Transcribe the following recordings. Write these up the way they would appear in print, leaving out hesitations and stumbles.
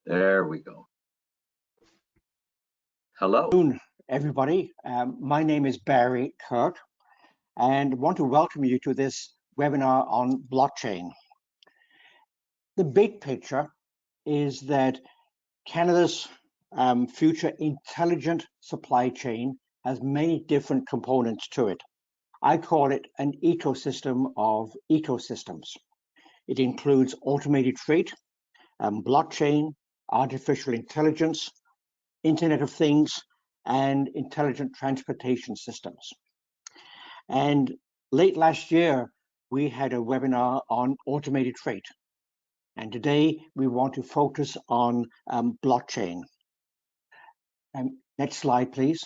There we go. Hello. Good afternoon, everybody. My name is Barry Kirk, and I want to welcome you to this webinar on blockchain. The big picture is that Canada's future intelligent supply chain has many different components to it. I call it an ecosystem of ecosystems. It includes automated freight, blockchain, artificial intelligence, Internet of Things, and intelligent transportation systems. And late last year, we had a webinar on automated freight. And today we want to focus on blockchain. Next slide, please.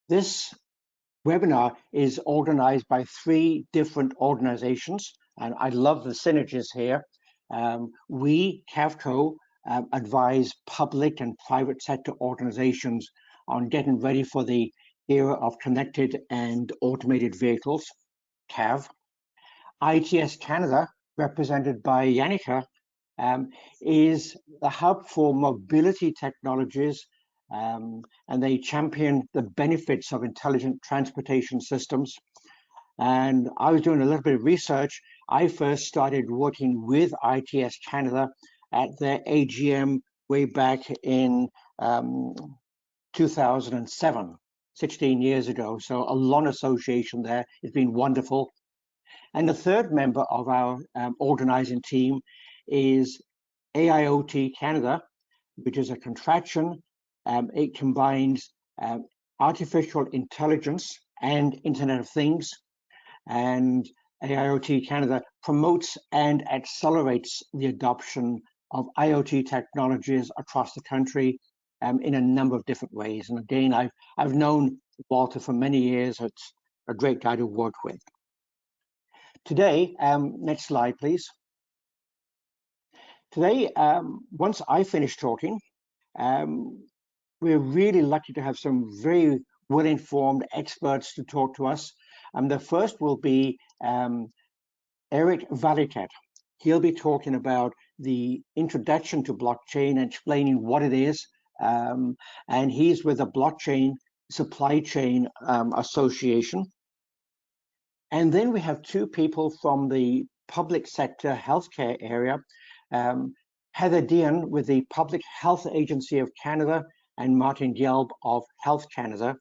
This webinar is organized by 3 different organizations, and I love the synergies here. We, CAVCOE, advise public and private sector organizations on getting ready for the era of connected and automated vehicles, CAV. ITS Canada, represented by Janica, is the hub for mobility technologies, and they champion the benefits of intelligent transportation systems. And I was doing a little bit of research. I first started working with ITS Canada at their AGM way back in 2007, 16 years ago. So a long association there. It's been wonderful. And the third member of our organizing team is AIoT Canada, which is a contraction. It combines artificial intelligence and Internet of Things. And AIoT Canada promotes and accelerates the adoption of IoT technologies across the country in a number of different ways. And again, I've known Walter for many years. It's a great guy to work with. Today, next slide, please. Today, once I finish talking, we're really lucky to have some very well-informed experts to talk to us. The first will be Erik Valiquette. He'll be talking about the introduction to blockchain and explaining what it is. And he's with the Blockchain Supply Chain Association. And then we have 2 people from the public sector healthcare area, Heather Deehan with the Public Health Agency of Canada and Martin Gelb of Health Canada.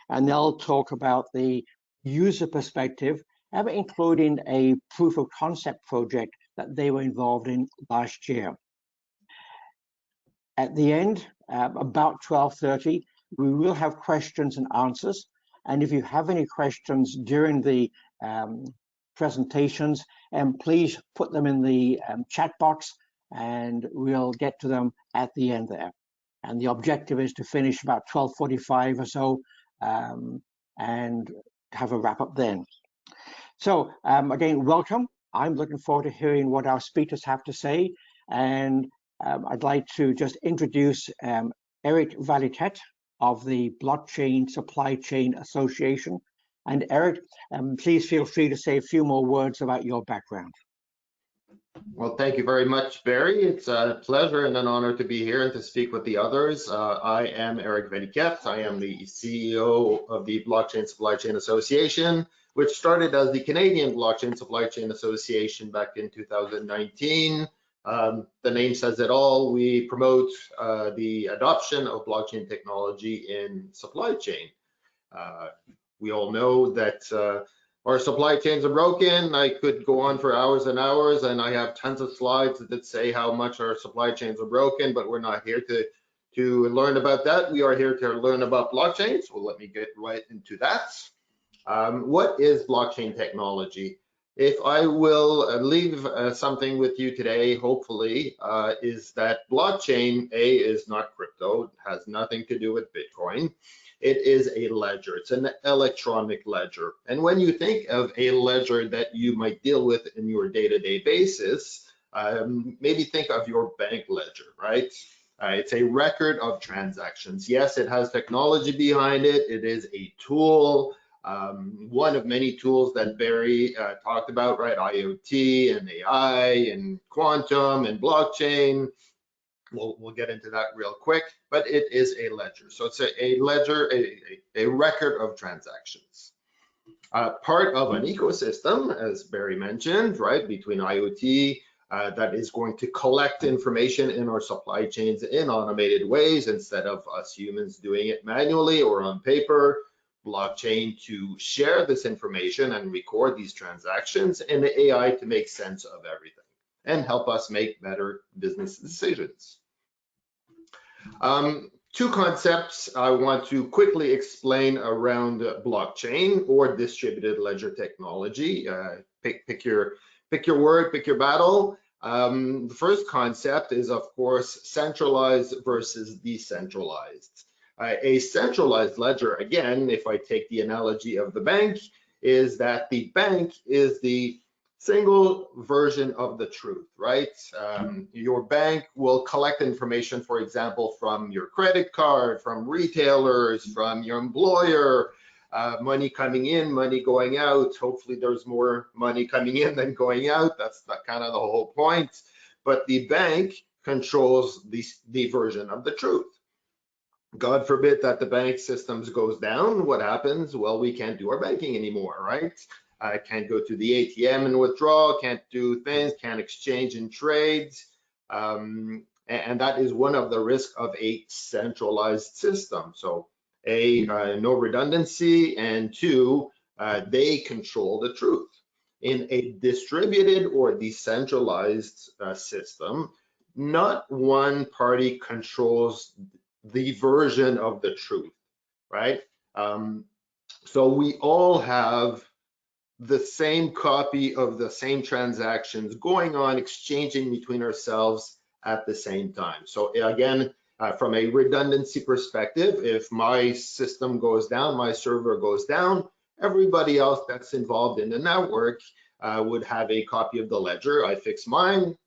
And they'll talk about the user perspective, including a proof of concept project that they were involved in last year. At the end, about 12:30, we will have questions and answers. And if you have any questions during the presentations, please put them in the chat box and we'll get to them at the end there. And the objective is to finish about 12:45 or so and have a wrap up then. So again, welcome. I'm looking forward to hearing what our speakers have to say. And I'd like to just introduce Erik Valiquette of the Blockchain Supply Chain Association. And Erik, please feel free to say a few more words about your background. Well, thank you very much, Barry. It's a pleasure and an honor to be here and to speak with the others. I am Erik Valiquette. I am the CEO of the Blockchain Supply Chain Association, which started as the Canadian Blockchain Supply Chain Association back in 2019. The name says it all. We promote the adoption of blockchain technology in supply chain. We all know that our supply chains are broken. I could go on for hours and hours, and I have tons of slides that say how much our supply chains are broken, but we're not here to learn about that. We are here to learn about blockchain, so let me get right into that. What is blockchain technology? If I will leave something with you today, hopefully, is that blockchain, is not crypto. It has nothing to do with Bitcoin. It is a ledger. It's an electronic ledger. And when you think of a ledger that you might deal with in your day-to-day basis, maybe think of your bank ledger, right? It's a record of transactions. Yes, it has technology behind it. It is a tool. One of many tools that Barry talked about, right? IoT and AI and quantum and blockchain. We'll get into that real quick, but it is a ledger. So it's a ledger, a record of transactions. Part of an ecosystem, as Barry mentioned, right, between IoT, that is going to collect information in our supply chains in automated ways instead of us humans doing it manually or on paper. Blockchain to share this information and record these transactions, and the AI to make sense of everything and help us make better business decisions. Two concepts I want to quickly explain around blockchain or distributed ledger technology. Pick your word, pick your battle. The first concept is, of course, centralized versus decentralized. A centralized ledger, again, if I take the analogy of the bank, is that the bank is the single version of the truth, right? Your bank will collect information, for example, from your credit card, from retailers, from your employer, money coming in, money going out. Hopefully there's more money coming in than going out. That's kind of the whole point. But the bank controls the version of the truth. God forbid that the bank systems goes down. What happens? Well, we can't do our banking anymore, right? Can't go to the ATM and withdraw, can't do things, can't exchange and trades. And that is one of the risks of a centralized system. So no redundancy, and two, they control the truth. In a distributed or decentralized system, not one party controls the version of the truth, right? So we all have the same copy of the same transactions going on, exchanging between ourselves at the same time. So again, from a redundancy perspective, if my system goes down, my server goes down, everybody else that's involved in the network would have a copy of the ledger. I fix mine,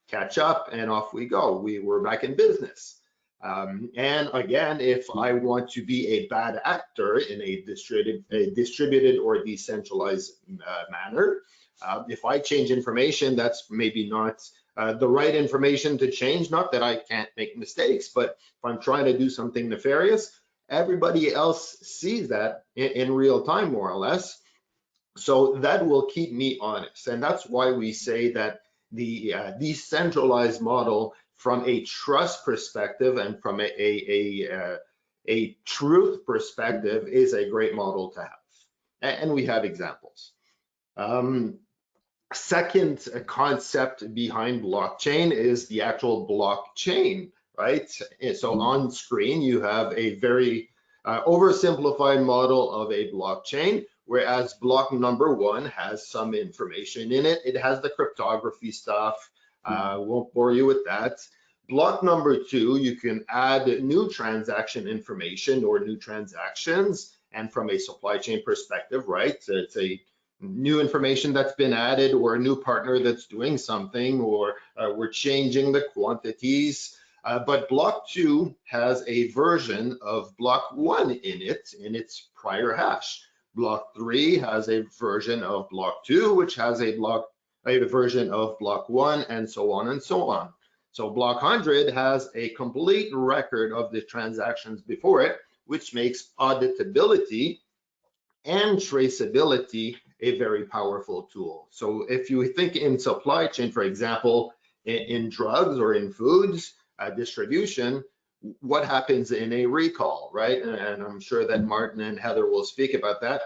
catch up, and off we go. We're back in business. And again, if I want to be a bad actor in a distributed or decentralized manner, if I change information that's maybe not the right information to change, not that I can't make mistakes, but if I'm trying to do something nefarious, everybody else sees that in real time, more or less. So that will keep me honest. And that's why we say that the decentralized model, from a trust perspective and from a truth perspective, is a great model to have. And we have examples. Second concept behind blockchain is the actual blockchain, right? So on screen, you have a very oversimplified model of a blockchain, whereas block number one has some information in it. It has the cryptography stuff. Won't bore you with that. Block number two, you can add new transaction information or new transactions. And from a supply chain perspective, right, it's a new information that's been added, or a new partner that's doing something, or we're changing the quantities. But block two has a version of block one in it, in its prior hash. Block three has a version of block two, which has a version of block one, and so on and so on. So block 100 has a complete record of the transactions before it, which makes auditability and traceability a very powerful tool. So if you think in supply chain, for example, in drugs or in foods distribution, what happens in a recall, right? And I'm sure that Martin and Heather will speak about that.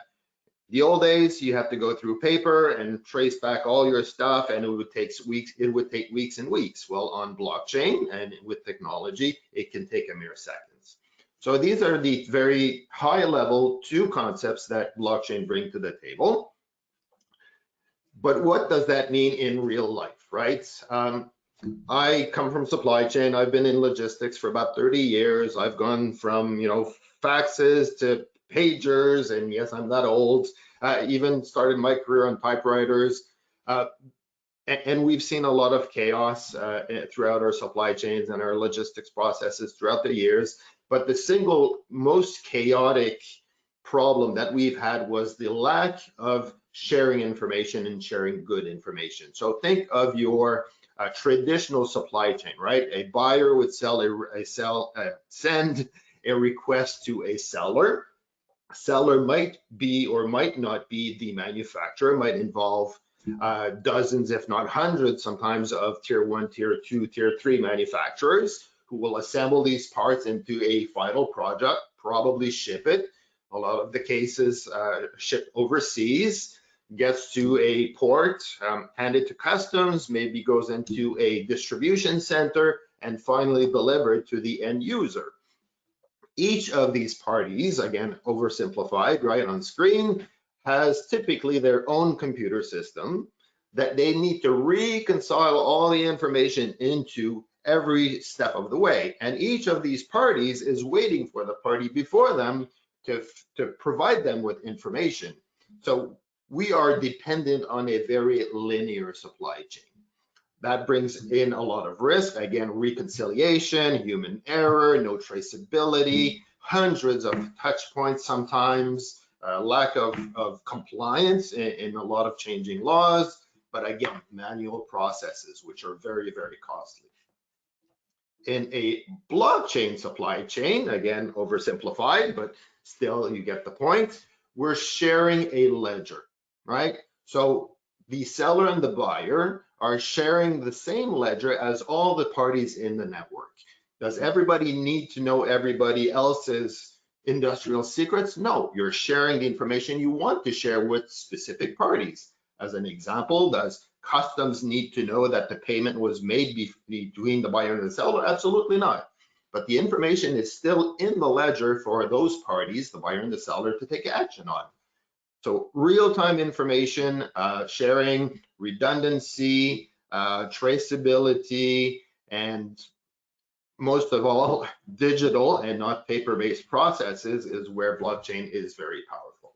The old days, you have to go through paper and trace back all your stuff, and it would take weeks. It would take weeks and weeks. Well, on blockchain and with technology, it can take a mere seconds. So these are the very high-level two concepts that blockchain bring to the table. But what does that mean in real life, right? I come from supply chain. I've been in logistics for about 30 years. I've gone from, faxes to pagers, and yes, I'm that old. Even started my career on typewriters. And we've seen a lot of chaos throughout our supply chains and our logistics processes throughout the years. But the single most chaotic problem that we've had was the lack of sharing information and sharing good information. So think of your traditional supply chain, right? A buyer would send a request to a seller. A seller might be or might not be the manufacturer, might involve dozens, if not hundreds, sometimes of tier 1, tier 2, tier 3 manufacturers who will assemble these parts into a final product, probably ship it. A lot of the cases ship overseas, gets to a port, handed to customs, maybe goes into a distribution center, and finally delivered to the end user. Each of these parties, again, oversimplified, right on screen, has typically their own computer system that they need to reconcile all the information into every step of the way. And each of these parties is waiting for the party before them to provide them with information. So we are dependent on a very linear supply chain. That brings in a lot of risk. Again, reconciliation, human error, no traceability, hundreds of touch points sometimes, lack of compliance in a lot of changing laws, but again, manual processes, which are very, very costly. In a blockchain supply chain, again, oversimplified, but still you get the point, we're sharing a ledger, right? So the seller and the buyer are sharing the same ledger as all the parties in the network. Does everybody need to know everybody else's industrial secrets? No, you're sharing the information you want to share with specific parties. As an example, does customs need to know that the payment was made between the buyer and the seller? Absolutely not. But the information is still in the ledger for those parties, the buyer and the seller, to take action on. So real-time information sharing, redundancy, traceability, and most of all, digital and not paper-based processes is where blockchain is very powerful.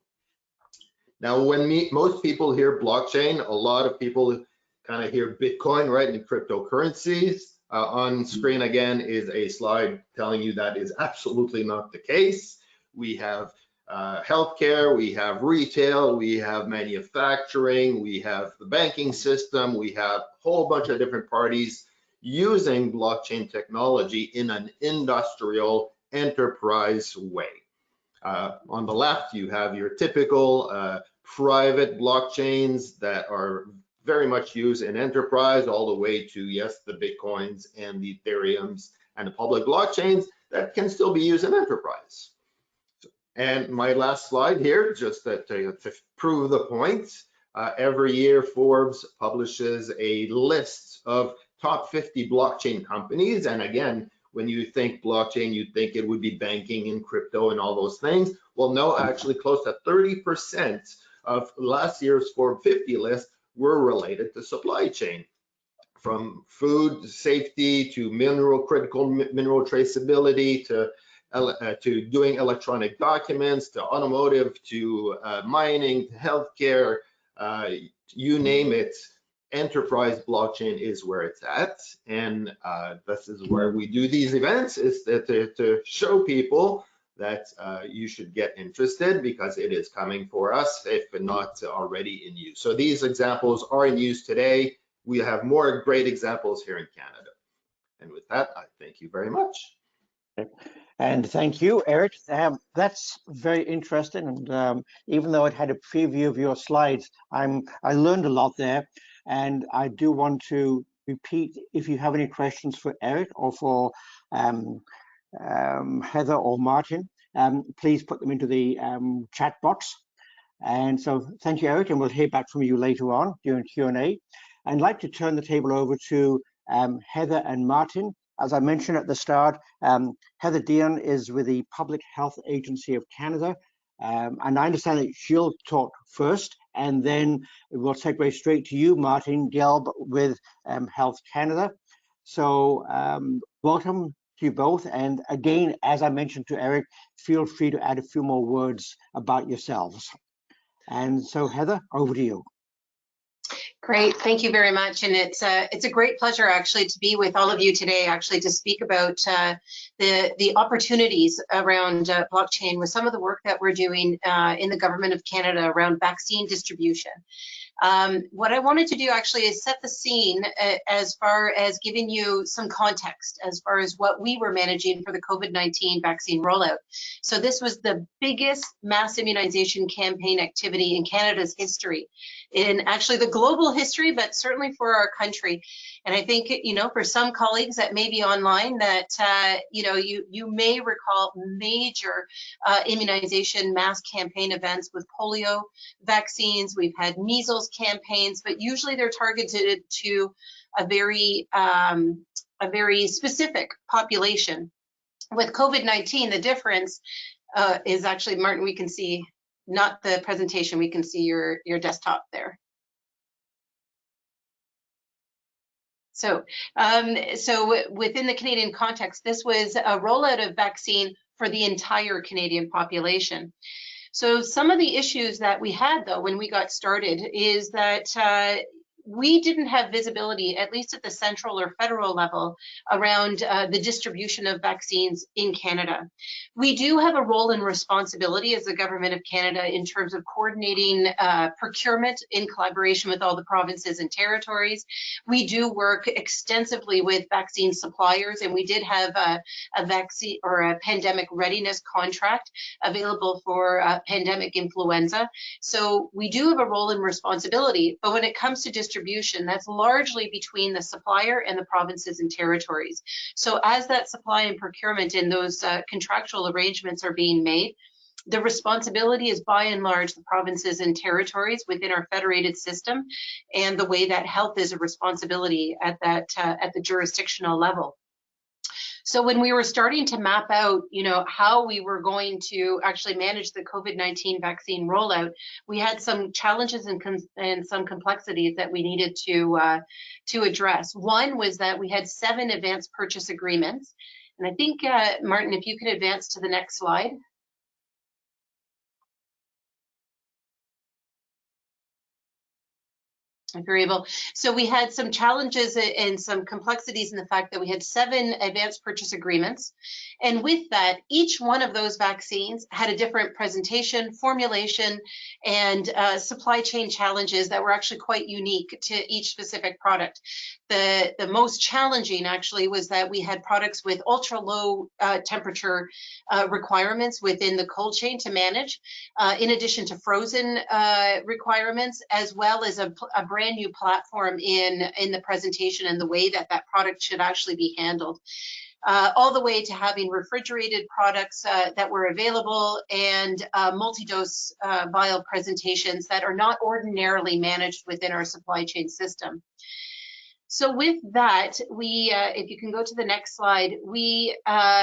Now, when most people hear blockchain, a lot of people kind of hear Bitcoin, right, and cryptocurrencies. On screen again is a slide telling you that is absolutely not the case. We have healthcare, we have retail, we have manufacturing, we have the banking system, we have a whole bunch of different parties using blockchain technology in an industrial enterprise way. On the left, you have your typical private blockchains that are very much used in enterprise, all the way to, yes, the Bitcoins and the Ethereums and the public blockchains that can still be used in enterprise. And my last slide here, just to prove the point, every year Forbes publishes a list of top 50 blockchain companies. And again, when you think blockchain, you think it would be banking and crypto and all those things. Well, no, actually close to 30% of last year's Forbes 50 list were related to supply chain. From food safety to critical mineral traceability to doing electronic documents, to automotive, to mining, to healthcare, you name it, enterprise blockchain is where it's at. And this is where we do these events, is to show people that you should get interested, because it is coming for us, if not already in use. So these examples are in use today. We have more great examples here in Canada. And with that, I thank you very much. And thank you, Erik. That's very interesting. And even though it had a preview of your slides, I learned a lot there. And I do want to repeat, if you have any questions for Erik or for Heather or Martin, please put them into the chat box. And so thank you, Erik, and we'll hear back from you later on during Q&A. I'd like to turn the table over to Heather and Martin. As I mentioned at the start, Heather Deehan is with the Public Health Agency of Canada. And I understand that she'll talk first, and then we'll segue straight to you, Martin Gelb, with Health Canada. So welcome to you both. And again, as I mentioned to Erik, feel free to add a few more words about yourselves. And so, Heather, over to you. Great, thank you very much. And it's a great pleasure actually to be with all of you today, actually to speak about the opportunities around blockchain with some of the work that we're doing in the Government of Canada around vaccine distribution. What I wanted to do actually is set the scene as far as giving you some context as far as what we were managing for the COVID-19 vaccine rollout. So this was the biggest mass immunization campaign activity in Canada's history, in actually the global history, but certainly for our country. And I think, you know, for some colleagues that may be online that, you know, you may recall major immunization mass campaign events with polio vaccines. We've had measles campaigns, but usually they're targeted to a very specific population. With COVID-19, the difference is actually, Martin, we can see not the presentation, we can see your desktop there. So, within the Canadian context, this was a rollout of vaccine for the entire Canadian population. So some of the issues that we had, though, when we got started is that we didn't have visibility, at least at the central or federal level, around the distribution of vaccines in Canada. We do have a role and responsibility as the Government of Canada in terms of coordinating procurement in collaboration with all the provinces and territories. We do work extensively with vaccine suppliers, and we did have a vaccine or a pandemic readiness contract available for pandemic influenza. So we do have a role and responsibility, but when it comes to distribution, that's largely between the supplier and the provinces and territories. So as that supply and procurement and those contractual arrangements are being made, the responsibility is by and large the provinces and territories within our federated system, and the way that health is a responsibility at the jurisdictional level. So when we were starting to map out, you know, how we were going to actually manage the COVID-19 vaccine rollout, we had some challenges and some complexities that we needed to address. One was that we had 7 advanced purchase agreements. And I think, Martin, if you could advance to the next slide. Very well. So we had some challenges and some complexities in the fact that we had 7 advanced purchase agreements. And with that, each one of those vaccines had a different presentation, formulation, and supply chain challenges that were actually quite unique to each specific product. The most challenging actually was that we had products with ultra low temperature requirements within the cold chain to manage, in addition to frozen requirements, as well as a brand new platform in the presentation and the way that that product should actually be handled. All the way to having refrigerated products that were available and multi-dose vial presentations that are not ordinarily managed within our supply chain system. So with that, we, if you can go to the next slide, we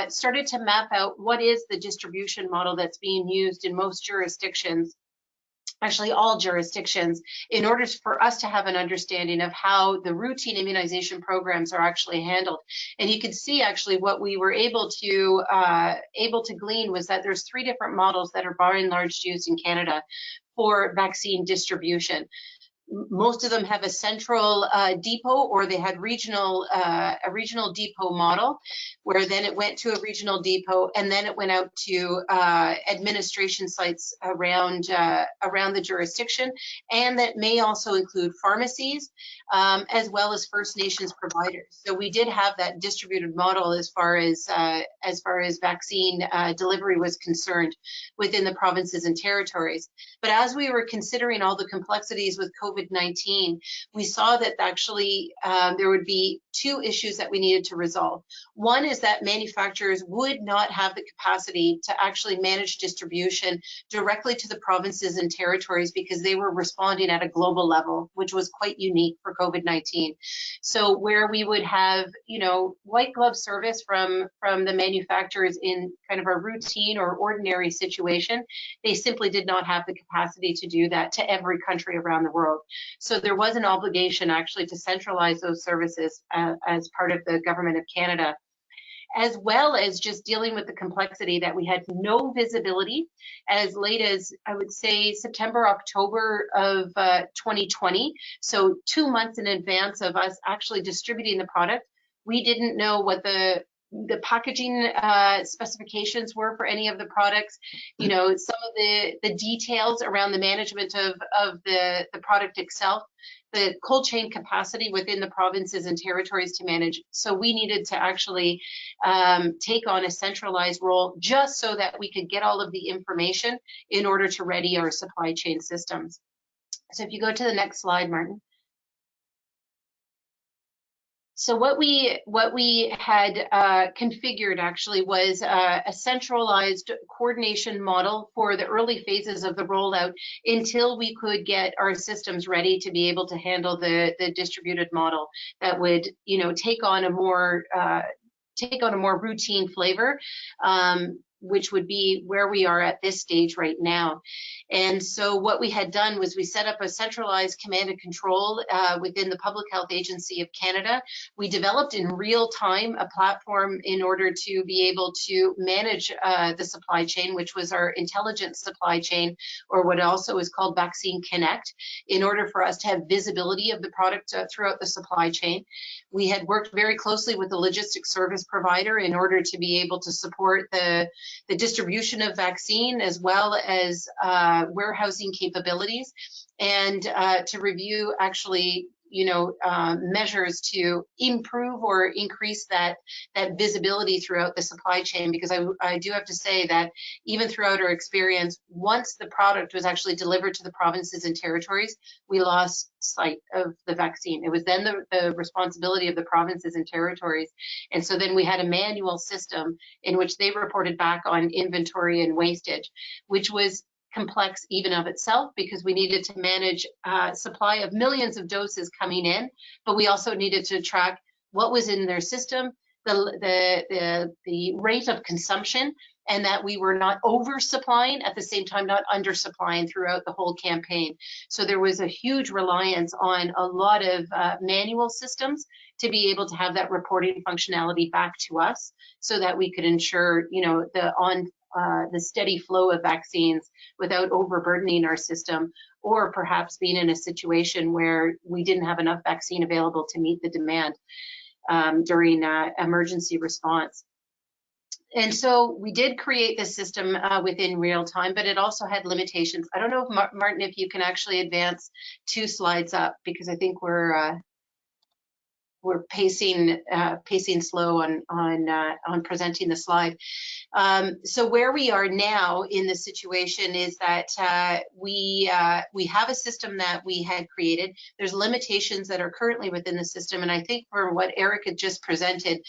started to map out what is the distribution model that's being used in most jurisdictions, actually all jurisdictions, in order for us to have an understanding of how the routine immunization programs are actually handled. And you can see actually what we were able to glean was that there's 3 different models that are by and large used in Canada for vaccine distribution. Most of them have a central depot, or they had a regional depot model, where then it went to a regional depot, and then it went out to administration sites around the jurisdiction, and that may also include pharmacies, as well as First Nations providers. So we did have that distributed model as far as vaccine delivery was concerned within the provinces and territories. But as we were considering all the complexities with COVID-19, we saw that actually there would be 2 issues that we needed to resolve. One is that manufacturers would not have the capacity to actually manage distribution directly to the provinces and territories because they were responding at a global level, which was quite unique for COVID-19. So where we would have, you know, white glove service from the manufacturers in kind of a routine or ordinary situation, they simply did not have the capacity to do that to every country around the world. So there was an obligation actually to centralize those services as part of the Government of Canada. as well as just dealing with the complexity that we had no visibility as late as, I would say, September, October of 2020. So 2 months in advance of us actually distributing the product, we didn't know what the packaging specifications were for any of the products, you know, some of the details around the management of the product itself, the cold chain capacity within the provinces and territories to manage. So we needed to actually take on a centralized role just so that we could get all of the information in order to ready our supply chain systems. So if you go to the next slide, Martin. So what we had configured actually was a centralized coordination model for the early phases of the rollout until we could get our systems ready to be able to handle the distributed model that would, you know, take on a more routine flavor, which would be where we are at this stage right now. And so what we had done was we set up a centralized command and control within the Public Health Agency of Canada. We developed in real time a platform in order to be able to manage the supply chain, which was our intelligent supply chain, or what also is called Vaccine Connect, in order for us to have visibility of the product throughout the supply chain. We had worked very closely with the logistics service provider in order to be able to support the distribution of vaccine, as well as warehousing capabilities, and to review actually, you know, measures to improve or increase that visibility throughout the supply chain. Because I do have to say that even throughout our experience, once the product was actually delivered to the provinces and territories, we lost sight of the vaccine. It was then the responsibility of the provinces and territories. And so then we had a manual system in which they reported back on inventory and wastage, which was complex even of itself, because we needed to manage supply of millions of doses coming in, but we also needed to track what was in their system, the rate of consumption, and that we were not oversupplying, at the same time not undersupplying throughout the whole campaign. So there was a huge reliance on a lot of manual systems to be able to have that reporting functionality back to us, so that we could ensure, you know, the steady flow of vaccines without overburdening our system, or perhaps being in a situation where we didn't have enough vaccine available to meet the demand during emergency response. And so we did create this system within real time, but it also had limitations. I don't know if Martin, if you can actually advance 2 slides up, because I think we're pacing slow on presenting the slide. So where we are now in the situation is that we have a system that we had created. There's limitations that are currently within the system, and I think for what Erik had just presented,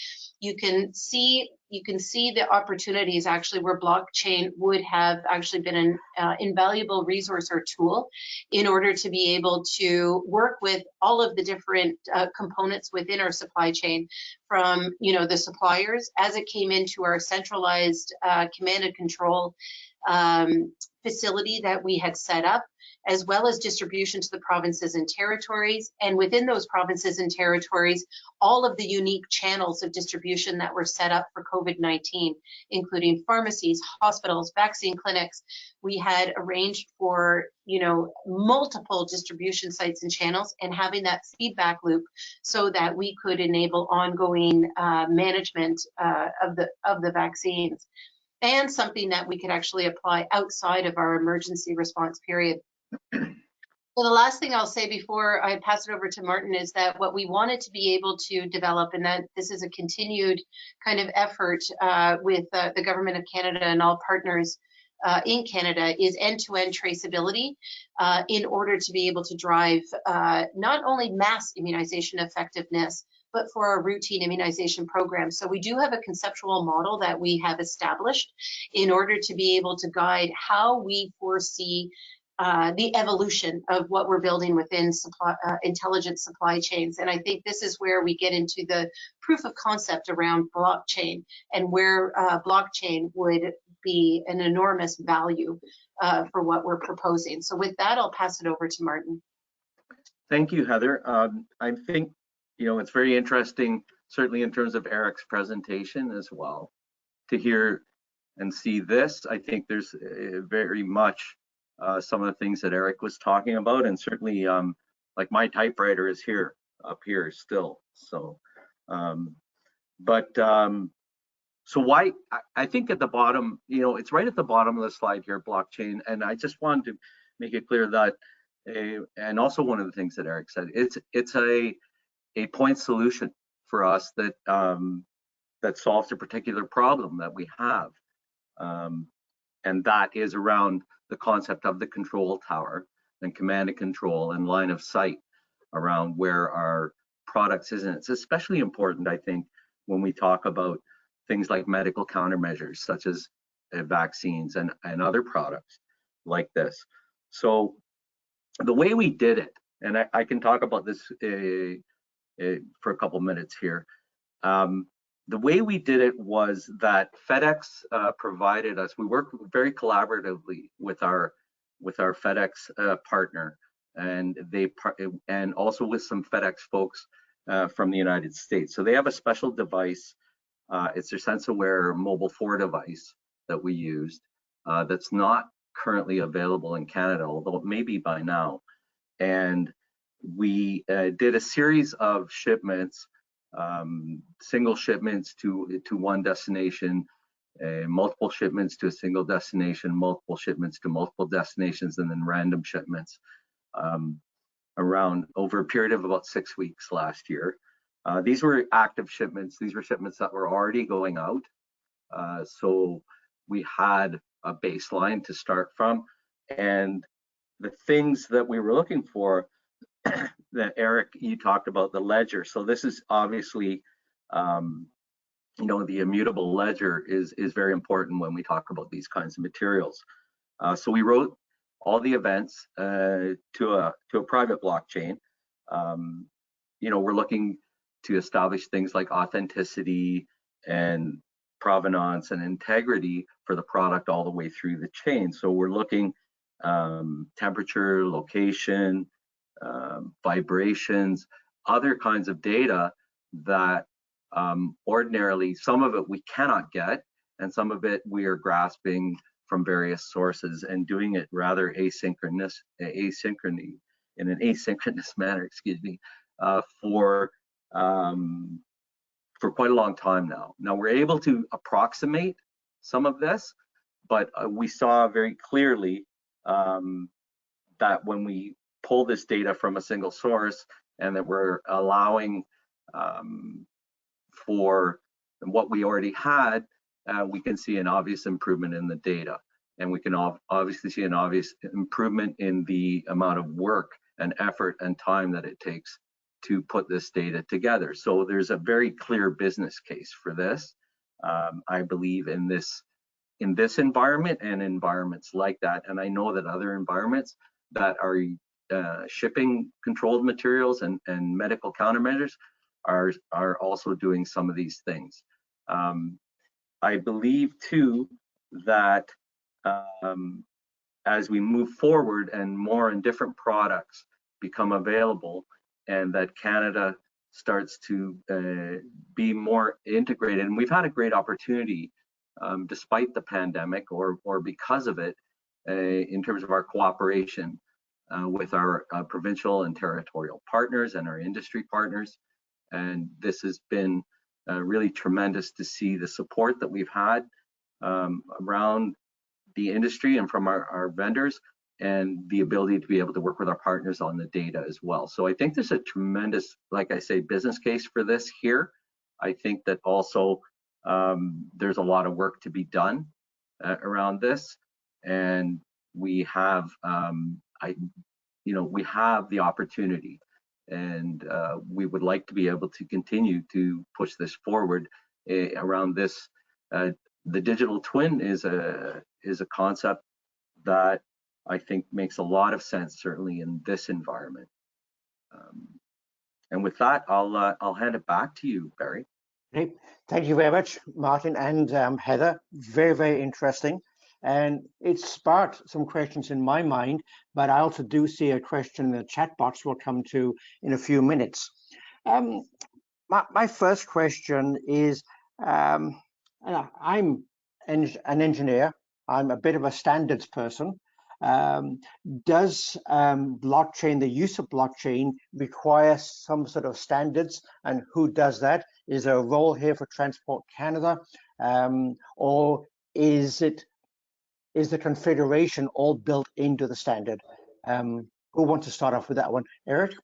you can see the opportunities actually where blockchain would have actually been an invaluable resource or tool in order to be able to work with all of the different components within our supply chain, from, you know, the suppliers as it came into our centralized command and control facility that we had set up, as well as distribution to the provinces and territories. And within those provinces and territories, all of the unique channels of distribution that were set up for COVID-19, including pharmacies, hospitals, vaccine clinics. We had arranged for, you know, multiple distribution sites and channels, and having that feedback loop so that we could enable ongoing management of the vaccines, and something that we could actually apply outside of our emergency response period. So the last thing I'll say before I pass it over to Martin is that what we wanted to be able to develop, and that this is a continued kind of effort with the Government of Canada and all partners in Canada, is end-to-end traceability in order to be able to drive not only mass immunization effectiveness, but for our routine immunization program. So we do have a conceptual model that we have established in order to be able to guide how we foresee the evolution of what we're building within intelligent supply chains. And I think this is where we get into the proof of concept around blockchain, and where blockchain would be an enormous value for what we're proposing. So with that, I'll pass it over to Martin. Thank you, Heather. I think, you know, it's very interesting certainly in terms of Erik's presentation as well. To hear and see this, I think there's very much some of the things that Erik was talking about, and certainly like my typewriter is here, up here still. So, so why, I think at the bottom, you know, it's right at the bottom of the slide here, blockchain, and I just wanted to make it clear that, and also one of the things that Erik said, it's a point solution for us that that solves a particular problem that we have, and that is around the concept of the control tower and command and control and line of sight around where our products is. And it's especially important, I think, when we talk about things like medical countermeasures, such as vaccines and other products like this. So the way we did it, and I can talk about this for a couple minutes here. The way we did it was that FedEx provided us, we worked very collaboratively with our FedEx partner, and also with some FedEx folks from the United States. So they have a special device. It's their SenseAware Mobile 4 device that we used that's not currently available in Canada, although it may be by now. And we did a series of shipments, single shipments to one destination, multiple shipments to a single destination, multiple shipments to multiple destinations, and then random shipments around over a period of about 6 weeks last year. These were active shipments. These were shipments that were already going out. So we had a baseline to start from. And the things that we were looking for, that Erik, you talked about the ledger. So this is obviously, you know, the immutable ledger is very important when we talk about these kinds of materials. So we wrote all the events to a private blockchain. You know, we're looking to establish things like authenticity and provenance and integrity for the product all the way through the chain. So we're looking temperature, location, vibrations, other kinds of data that ordinarily, some of it we cannot get, and some of it we are grasping from various sources and doing it rather in an asynchronous manner, excuse me, for quite a long time now. Now we're able to approximate some of this, but we saw very clearly that when we pull this data from a single source and that we're allowing for what we already had, we can see an obvious improvement in the data. And we can obviously see an obvious improvement in the amount of work and effort and time that it takes to put this data together. So there's a very clear business case for this. I believe in this environment and environments like that. And I know that other environments that are shipping controlled materials and medical countermeasures are also doing some of these things. I believe too that as we move forward and more and different products become available, and that Canada starts to be more integrated, and we've had a great opportunity despite the pandemic or because of it in terms of our cooperation with our provincial and territorial partners and our industry partners. And this has been really tremendous to see the support that we've had around the industry and from our vendors, and the ability to be able to work with our partners on the data as well. So I think there's a tremendous, like I say, business case for this here. I think that also there's a lot of work to be done around this, and we have, we have the opportunity, and we would like to be able to continue to push this forward around this. The digital twin is a concept that I think makes a lot of sense, certainly in this environment. And with that, I'll hand it back to you, Barry. Okay. Thank you very much, Martin and Heather. Very, very interesting. And it sparked some questions in my mind, but I also do see a question in the chat box we'll come to in a few minutes. My first question is, I'm an engineer. I'm a bit of a standards person. Does blockchain, the use of blockchain, require some sort of standards, and who does that? Is there a role here for Transport Canada, or is the configuration all built into the standard? Who wants to start off with that one? Erik?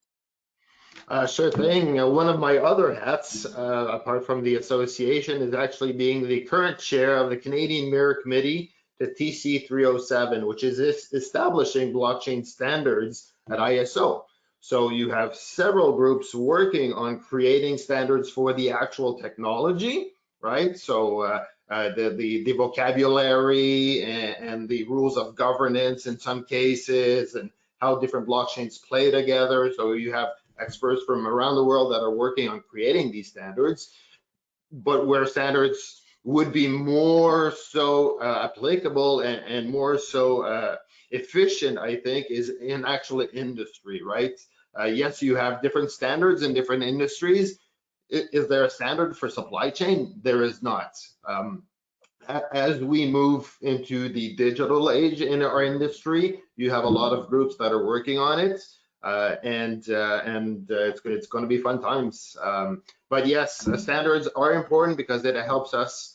Sure thing. One of my other hats, apart from the association, is actually being the current chair of the Canadian Mirror Committee to TC 307, which is establishing blockchain standards at ISO. So you have several groups working on creating standards for the actual technology, right? So the vocabulary and the rules of governance in some cases, and how different blockchains play together. So you have experts from around the world that are working on creating these standards, but where standards would be more so applicable and more so efficient, I think, is in actual industry, right? Yes, you have different standards in different industries. Is there a standard for supply chain? There is not. As we move into the digital age in our industry, you have a lot of groups that are working on it. And it's going to be fun times. But yes, standards are important because it helps us,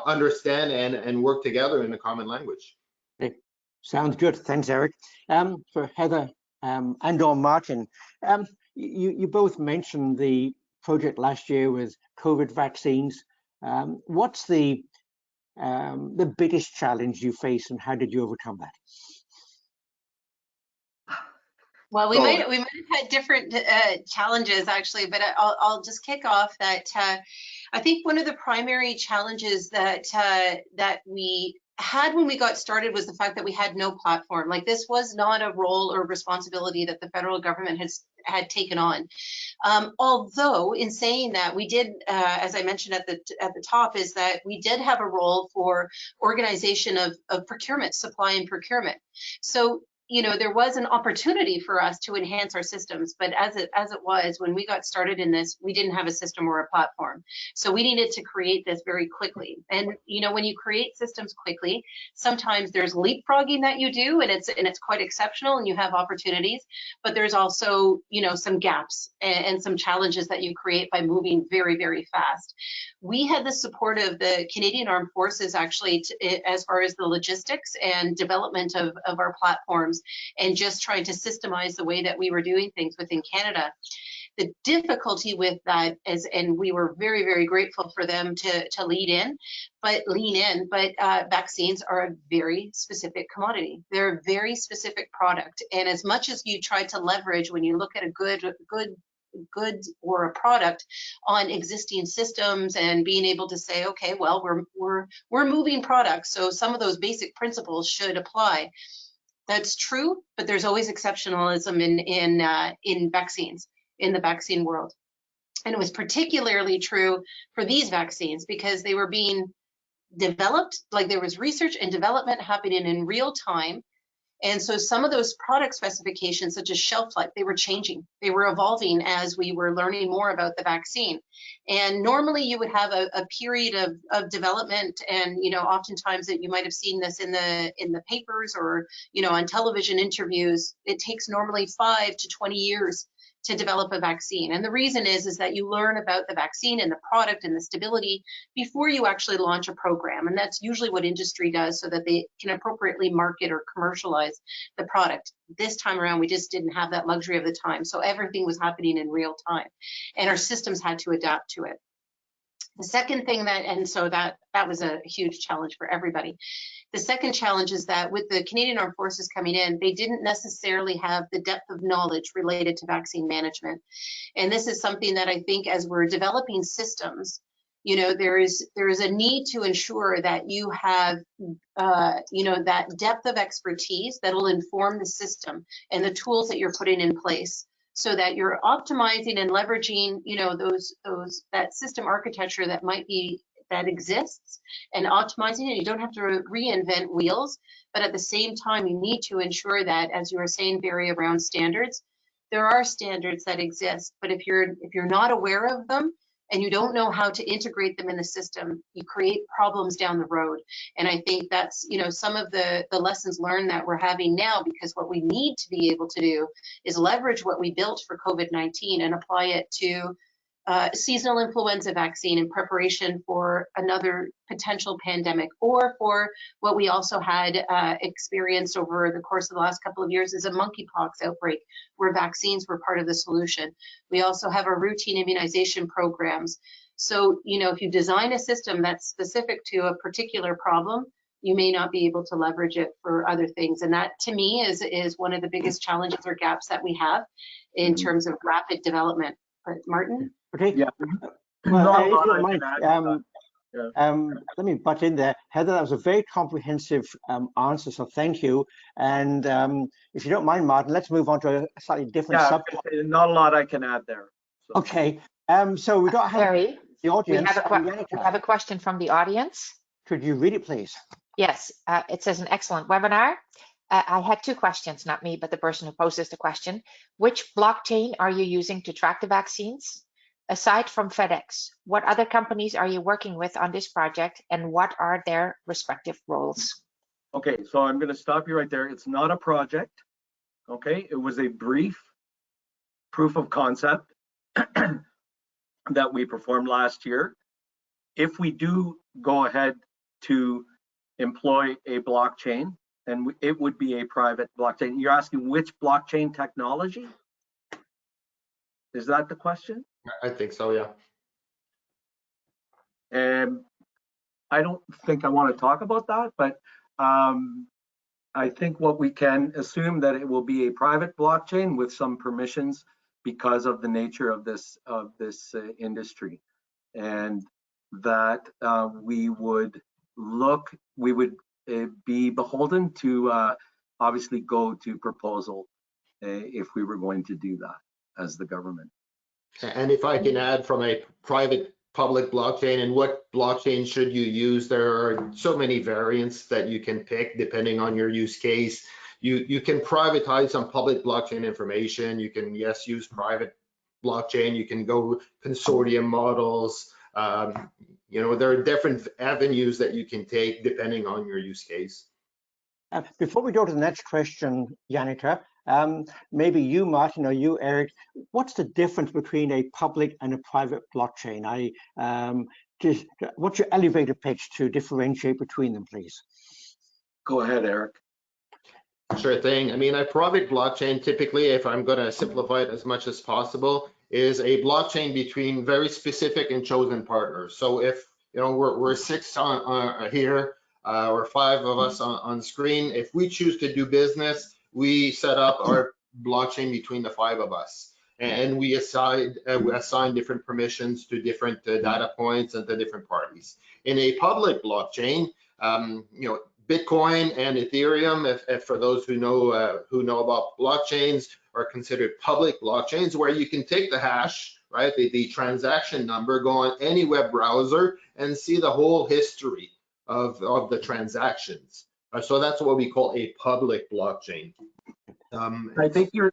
understand and work together in a common language. Okay. Sounds good. Thanks, Erik. For Heather and/or Martin, you both mentioned the project last year with COVID vaccines. What's the biggest challenge you face, and how did you overcome that? Well, we might have had different challenges actually, but I'll just kick off that I think one of the primary challenges that we had when we got started was the fact that we had no platform. Like, this was not a role or responsibility that the federal government had taken on. Although in saying that, we did, as I mentioned at the top, is that we did have a role for organization of procurement, supply and procurement. So there was an opportunity for us to enhance our systems, but as it was, when we got started in this, we didn't have a system or a platform. So we needed to create this very quickly. And when you create systems quickly, sometimes there's leapfrogging that you do, and it's quite exceptional, and you have opportunities. But there's also some gaps and some challenges that you create by moving very, very fast. We had the support of the Canadian Armed Forces actually as far as the logistics and development of our platforms, and just trying to systemize the way that we were doing things within Canada. The difficulty with that is, and we were very, very grateful for them to lean in, but vaccines are a very specific commodity. They're a very specific product. And as much as you try to leverage, when you look at a good or a product on existing systems and being able to say, okay, well, we're moving products, so some of those basic principles should apply. That's true, but there's always exceptionalism in vaccines, in the vaccine world. And it was particularly true for these vaccines because they were being developed, like there was research and development happening in real time. And so some of those product specifications, such as shelf life, they were changing. They were evolving as we were learning more about the vaccine. And normally you would have a period of development, and oftentimes that you might have seen this in the papers or on television interviews. It takes normally 5 to 20 years to develop a vaccine. And the reason is that you learn about the vaccine and the product and the stability before you actually launch a program. And that's usually what industry does so that they can appropriately market or commercialize the product. This time around, we just didn't have that luxury of the time. So everything was happening in real time, and our systems had to adapt to it. The second thing that was a huge challenge for everybody. The second challenge is that with the Canadian Armed Forces coming in, they didn't necessarily have the depth of knowledge related to vaccine management. And this is something that I think as we're developing systems, there is a need to ensure that you have, that depth of expertise that will inform the system and the tools that you're putting in place, so that you're optimizing and leveraging, that system architecture that exists, and optimizing it. You don't have to reinvent wheels, but at the same time, you need to ensure that, as you were saying, Barry, around standards, there are standards that exist, but if you're not aware of them, and you don't know how to integrate them in the system, you create problems down the road. And I think that's, you know, some of the lessons learned that we're having now, because what we need to be able to do is leverage what we built for COVID-19 and apply it to seasonal influenza vaccine in preparation for another potential pandemic, or for what we also had experienced over the course of the last couple of years is a monkeypox outbreak, where vaccines were part of the solution. We also have our routine immunization programs. So, you know, if you design a system that's specific to a particular problem, you may not be able to leverage it for other things. And that, to me, is one of the biggest challenges or gaps that we have in terms of rapid development. But Martin? Okay. Yeah. Well, Not a if lot you I don't can mind, add to that. let me butt in there. Heather, that was a very comprehensive answer, so thank you. And if you don't mind, Martin, let's move on to a slightly different Yeah, subject. not a lot I can add there. So. Okay. So we got Harry, the audience. we have a question from the audience. Could you read it, please? Yes, it says an excellent webinar. I had two questions, not me, but the person who poses the question. Which blockchain are you using to track the vaccines? Aside from FedEx, what other companies are you working with on this project, and what are their respective roles? Okay, so I'm going to stop you right there. It's not a project. Okay, it was a brief proof of concept that we performed last year. If we do go ahead to employ a blockchain, and it would be a private blockchain. You're asking which blockchain technology? Is that the question? I think so, yeah. And I don't think I want to talk about that, but I think what we can assume that it will be a private blockchain with some permissions because of the nature of this industry, and that we would be beholden to obviously go to proposal if we were going to do that as the government. And if I can add, from a private public blockchain, and what blockchain should you use, there are so many variants that you can pick depending on your use case. You can privatize some public blockchain information. You can, yes, use private blockchain. You can go consortium models. You know, there are different avenues that you can take depending on your use case. Before we go to the next question, Janita, maybe you, Martin, or you, Eric, what's the difference between a public and a private blockchain? What's your elevator pitch to differentiate between them, please? Go ahead, Eric. Sure thing. I mean, a private blockchain, typically, if I'm going to simplify it as much as possible, is a blockchain between very specific and chosen partners. So if, you know, we're six on here, or five of us on screen, if we choose to do business, we set up our blockchain between the five of us, and we assign different permissions to different data points and to different parties. In a public blockchain, you know, Bitcoin and Ethereum, if for those who know about blockchains, are considered public blockchains, where you can take the hash, right, the transaction number, go on any web browser and see the whole history of the transactions. So that's what we call a public blockchain. I think your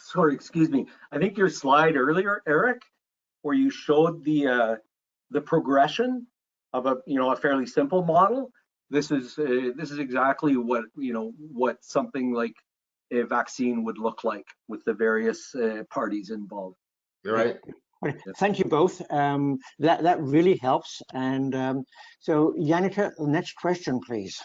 sorry, excuse me. I think your slide earlier, Eric, where you showed the progression of a fairly simple model. This is exactly what what something like a vaccine would look like with the various parties involved. You're right. Okay, thank you both. That really helps. And so, Janita, the next question, please.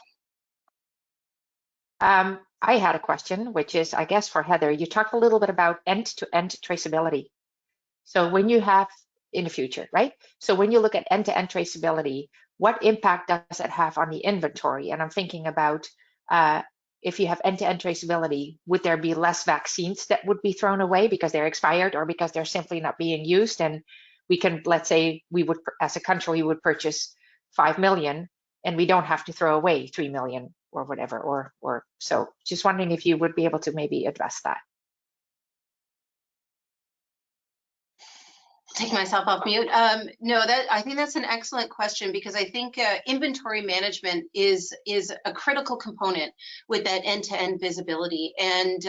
I had a question, which is, I guess, for Heather. You talked a little bit about end-to-end traceability. So when you have in the future, right? So when you look at end-to-end traceability, what impact does it have on the inventory? And I'm thinking about if you have end-to-end traceability, would there be less vaccines that would be thrown away because they're expired or because they're simply not being used? And we can, let's say, we would, as a country, we would purchase 5 million, and we don't have to throw away 3 million or whatever. Or so. Just wondering if you would be able to maybe address that. Take myself off mute. No, I think that's an excellent question, because I think inventory management is a critical component with that end-to-end visibility. And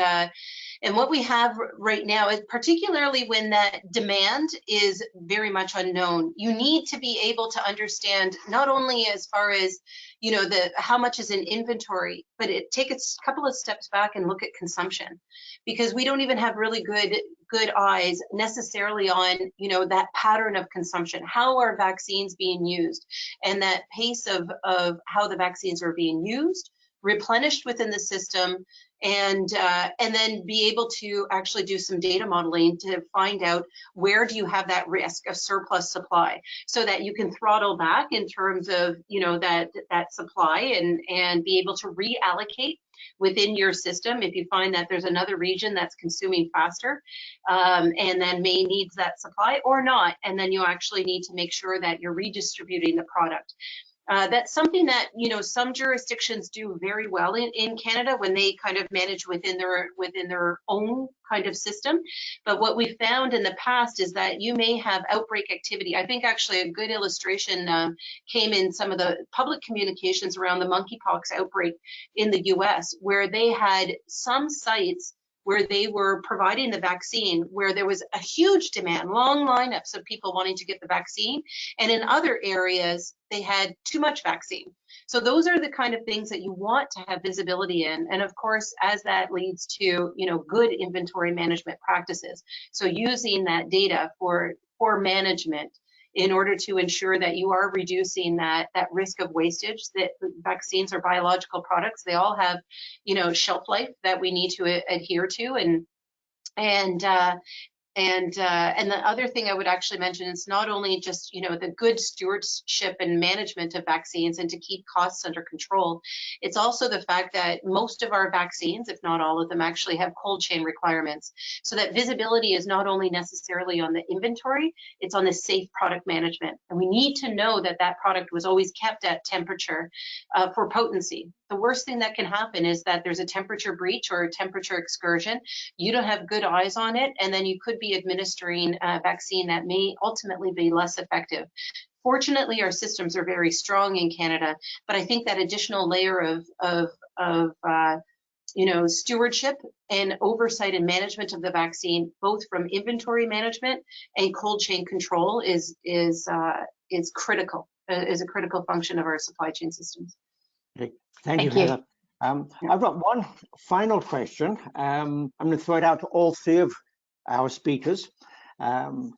And what we have right now is, particularly when that demand is very much unknown, you need to be able to understand not only as far as, you know, how much is in inventory, but take a couple of steps back and look at consumption, because we don't even have really good eyes necessarily on, you know, that pattern of consumption. How are vaccines being used, and that pace of how the vaccines are being used, replenished within the system, and then be able to actually do some data modeling to find out where do you have that risk of surplus supply, so that you can throttle back in terms of, you know, that supply, and be able to reallocate within your system if you find that there's another region that's consuming faster, and then may needs that supply or not, and then you actually need to make sure that you're redistributing the product. That's something that, you know, some jurisdictions do very well in Canada when they kind of manage within their own kind of system. But what we found in the past is that you may have outbreak activity. I think actually a good illustration came in some of the public communications around the monkeypox outbreak in the US, where they had some sites where they were providing the vaccine, where there was a huge demand, long lineups of people wanting to get the vaccine. And in other areas, they had too much vaccine. So those are the kind of things that you want to have visibility in. And of course, as that leads to, you know, good inventory management practices. So using that data for management in order to ensure that you are reducing that risk of wastage. That vaccines are biological products. They all have, you know, shelf life that we need to adhere to, and the other thing I would actually mention is not only just, you know, the good stewardship and management of vaccines and to keep costs under control, it's also the fact that most of our vaccines, if not all of them, actually have cold chain requirements. So that visibility is not only necessarily on the inventory, it's on the safe product management. And we need to know that that product was always kept at temperature for potency. The worst thing that can happen is that there's a temperature breach or a temperature excursion. You don't have good eyes on it, and then you could be administering a vaccine that may ultimately be less effective. Fortunately, our systems are very strong in Canada, but I think that additional layer of you know, stewardship and oversight and management of the vaccine, both from inventory management and cold chain control, is critical. Is a critical function of our supply chain systems. Okay. Thank you, Heather. I've got one final question. I'm going to throw it out to all three of our speakers. And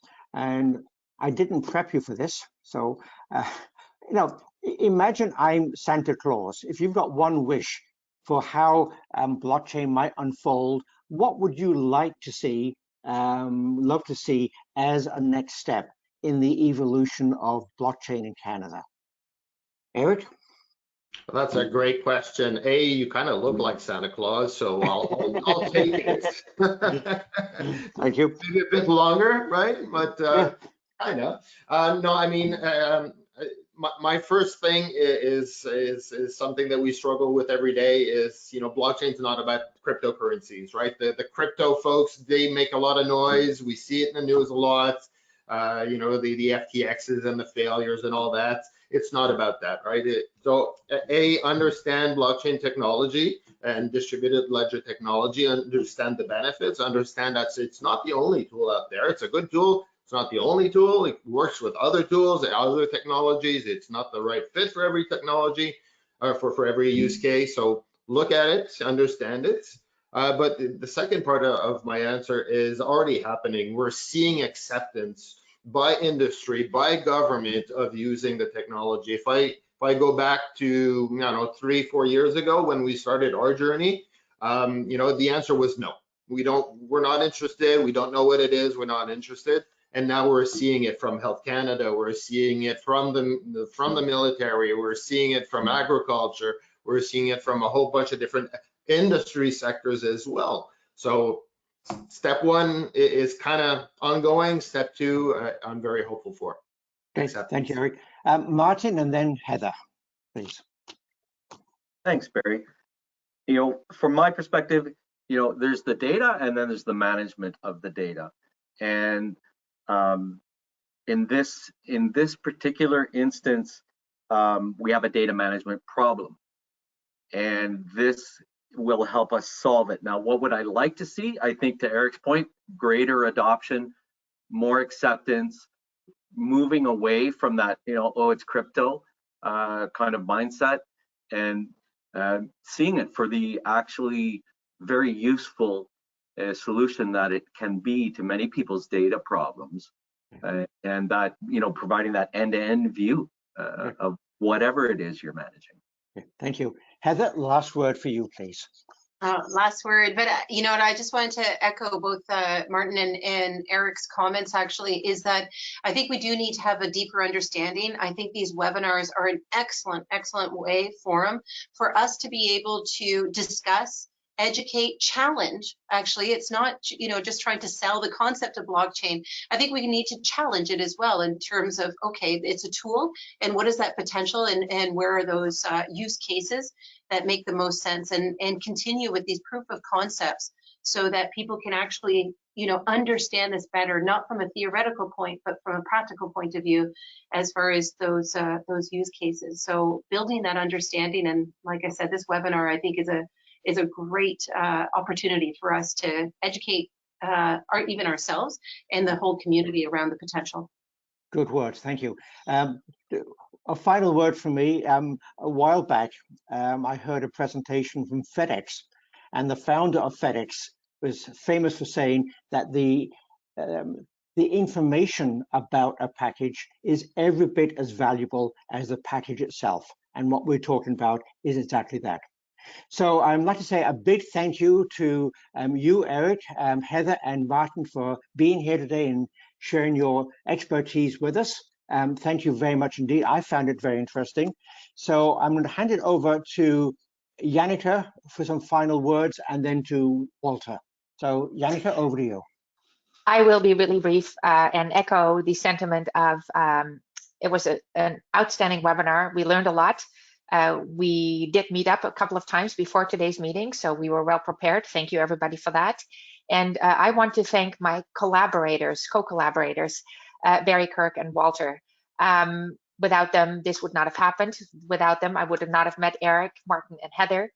I didn't prep you for this. So, you know, imagine I'm Santa Claus. If you've got one wish for how blockchain might unfold, what would you like to see, love to see as a next step in the evolution of blockchain in Canada? Eric? Well, that's a great question. You kind of look like Santa Claus, so I'll take it. Thank you. Maybe a bit longer, right? But I know. No, I mean, my first thing is something that we struggle with every day is, you know, blockchain's not about cryptocurrencies, right? The crypto folks, they make a lot of noise. We see it in the news a lot. You know, the FTXs and the failures and all that. It's not about that, right? So understand blockchain technology and distributed ledger technology, understand the benefits, understand that it's not the only tool out there. It's a good tool. It's not the only tool. It works with other tools and other technologies. It's not the right fit for every technology or for every use case. So look at it, understand it. But the second part of my answer is already happening. We're seeing acceptance by industry, by government of using the technology. If I go back to, I don't know, 3-4 years ago when we started our journey, you know, the answer was no. We're not interested. We don't know what it is. We're not interested. And now we're seeing it from Health Canada. We're seeing it from the military. We're seeing it from agriculture. We're seeing it from a whole bunch of different industry sectors as well. So step one is kind of ongoing. Step two, I'm very hopeful for. Okay, thank you, Eric. Martin and then Heather, please. Thanks, Barry. You know, from my perspective, you know, there's the data and then there's the management of the data. And in this particular instance, we have a data management problem. And this will help us solve it. Now, what would I like to see? I think, to Erik's point, greater adoption, more acceptance, moving away from that, oh, it's crypto kind of mindset, and seeing it for the actually very useful solution that it can be to many people's data problems, and that, providing that end-to-end view of whatever it is you're managing. Thank you. Heather, last word for you, please. Last word, but you know what, I just wanted to echo both Martin and Erik's comments, actually, is that I think we do need to have a deeper understanding. I think these webinars are an excellent forum for us to be able to discuss, educate, challenge. Actually, it's not, just trying to sell the concept of blockchain. I think we need to challenge it as well in terms of, okay, it's a tool, and what is that potential, and where are those use cases that make the most sense, and continue with these proof of concepts so that people can actually, understand this better, not from a theoretical point, but from a practical point of view, as far as those use cases. So building that understanding, and like I said, this webinar, I think, is a great opportunity for us to educate even ourselves and the whole community around the potential. Good words, thank you. A final word from me. A while back, I heard a presentation from FedEx, and the founder of FedEx was famous for saying that the information about a package is every bit as valuable as the package itself. And what we're talking about is exactly that. So I'd like to say a big thank you to you, Erik, Heather, and Martin for being here today and sharing your expertise with us. Thank you very much indeed. I found it very interesting. So I'm going to hand it over to Jannica for some final words, and then to Walter. So Jannica, over to you. I will be really brief and echo the sentiment of it was an outstanding webinar. We learned a lot. We did meet up a couple of times before today's meeting, so we were well prepared. Thank you, everybody, for that. And I want to thank my co-collaborators, Barry, Kirk, and Walter. Without them, this would not have happened. Without them, I would not have met Erik, Martin, and Heather.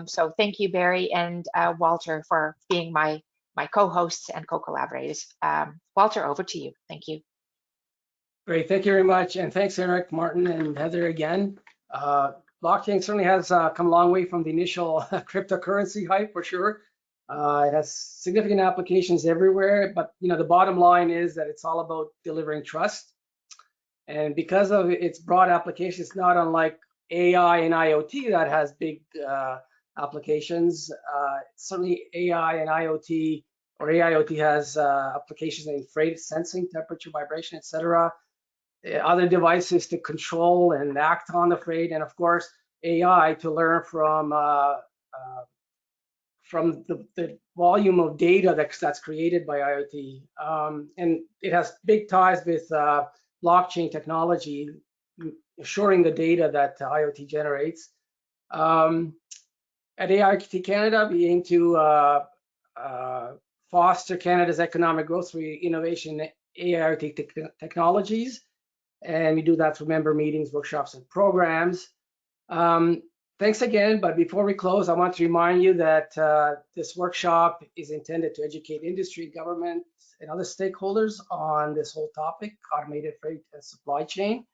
So thank you, Barry and Walter, for being my co-hosts and co-collaborators. Walter, over to you. Thank you. Great, thank you very much. And thanks, Erik, Martin, and Heather again. Blockchain certainly has come a long way from the initial cryptocurrency hype, for sure. It has significant applications everywhere, but the bottom line is that it's all about delivering trust. And because of its broad applications, not unlike AI and IoT that has big applications, certainly AI and IoT, or AIoT has applications in freight sensing, temperature, vibration, etc. Other devices to control and act on the freight, and of course AI to learn from the volume of data that's created by IoT. And it has big ties with blockchain technology, assuring the data that IoT generates. At AIoT Canada, we aim to foster Canada's economic growth through innovation in AIoT technologies. And we do that through member meetings, workshops, and programs. Thanks again, but before we close, I want to remind you that this workshop is intended to educate industry, government, and other stakeholders on this whole topic, automated freight and supply chain.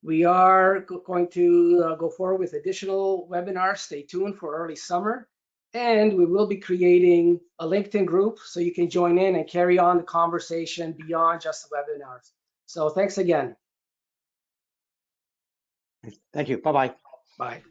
We are going to go forward with additional webinars. Stay tuned for early summer. And we will be creating a LinkedIn group so you can join in and carry on the conversation beyond just the webinars. So thanks again. Thank you. Bye-bye. Bye.